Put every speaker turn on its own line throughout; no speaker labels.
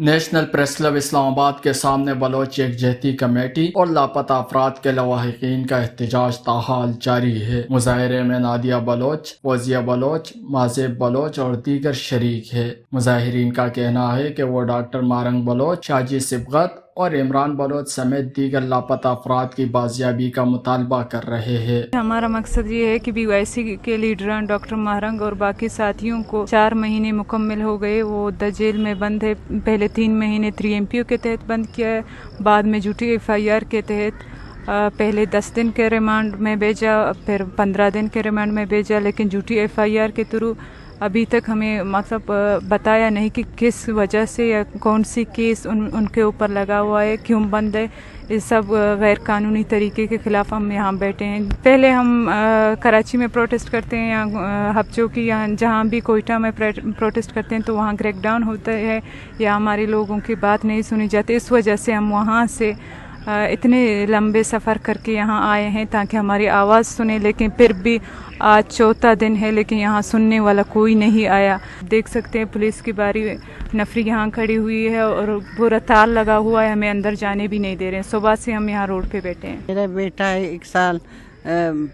National press club اسلام آباد کے سامنے بلوچ یکجہتی کمیٹی اور لاپتہ افراد کے لواحقین کا احتجاج تاحال جاری ہے۔ مظاہرے میں نادیہ بلوچ، فوزیہ بلوچ، مازیب بلوچ اور دیگر شریک ہے۔ مظاہرین کا کہنا ہے کہ وہ ڈاکٹر مارنگ بلوچ، شاجی سبغت اور عمران بلوچ سمیت دیگر لاپتہ افراد کی بازیابی کا مطالبہ کر رہے ہیں۔
ہمارا مقصد یہ ہے کہ بی وائی سی کے لیڈران ڈاکٹر مہرنگ اور باقی ساتھیوں کو 4 مہینے مکمل ہو گئے، وہ جیل میں بند ہے۔ پہلے 3 مہینے 3MPO کے تحت بند کیا ہے، بعد میں جھوٹی FIR کے تحت پہلے 10 دن کے ریمانڈ میں بھیجا، پھر 15 دن کے ریمانڈ میں بھیجا، لیکن جھوٹی FIR کے تھرو ابھی تک ہمیں مطلب بتایا نہیں کہ کس وجہ سے یا کون سی کیس ان کے اوپر لگا ہوا ہے، کیوں بند ہے۔ اس سب غیر قانونی طریقے کے خلاف ہم یہاں بیٹھے ہیں۔ پہلے ہم کراچی میں پروٹیسٹ کرتے ہیں یا ہب چوکی یا جہاں بھی کوئٹہ میں پروٹیسٹ کرتے ہیں تو وہاں کریک ڈاؤن ہوتا ہے یا ہمارے لوگوں کی بات نہیں سنی جاتی۔ اس وجہ سے ہم وہاں سے اتنے لمبے سفر کر کے یہاں آئے ہیں تاکہ ہماری آواز سنیں، لیکن پھر بھی آج 4تھا دن ہے لیکن یہاں سننے والا کوئی نہیں آیا۔ دیکھ سکتے ہیں پولیس کی باری نفری یہاں کھڑی ہوئی ہے اور پورا تال لگا ہوا ہے، ہمیں اندر جانے بھی نہیں دے رہے ہیں۔ صبح سے ہم یہاں روڈ پہ بیٹھے ہیں۔
میرا بیٹا 1 سال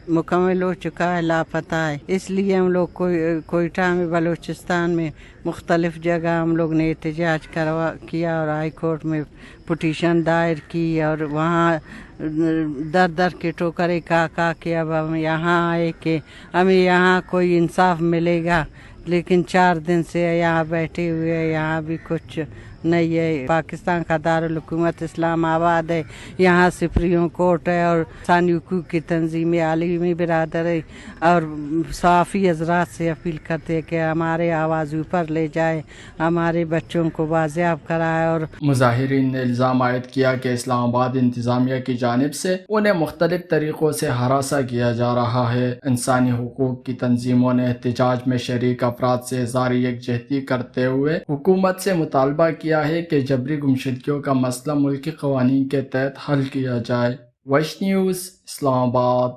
مکمل ہو چکا ہے، لاپتہ ہے، اس لیے ہم لوگ کوئٹہ میں، بلوچستان میں مختلف جگہ ہم لوگ نے احتجاج کیا اور ہائی کورٹ میں پٹیشن دائر کی اور وہاں در کے ٹوکرے کا کے اب ہم یہاں آئے کہ ہمیں یہاں کوئی انصاف ملے گا، لیکن 4 دن سے یہاں بیٹھے ہوئے ہیں، یہاں بھی کچھ نہیں ہے۔ پاکستان کا دارالحکومت اسلام آباد ہے، یہاں سپریم کورٹ ہے اور انسانی حقوق کی تنظیمیں، عالمی برادری اور صحافی حضرات سے اپیل کرتے ہیں کہ ہمارے آواز اوپر لے جائے، ہمارے بچوں کو بازیاب کرائے۔ اور
مظاہرین نے الزام عائد کیا کہ اسلام آباد انتظامیہ کی جانب سے انہیں مختلف طریقوں سے ہراساں کیا جا رہا ہے۔ انسانی حقوق کی تنظیموں نے احتجاج میں شریک افراد سے اظہار یکجہتی کرتے ہوئے حکومت سے مطالبہ کیا ہے کہ جبری گمشدگیوں کا مسئلہ ملکی قوانین کے تحت حل کیا جائے۔ ویش نیوز، اسلام آباد۔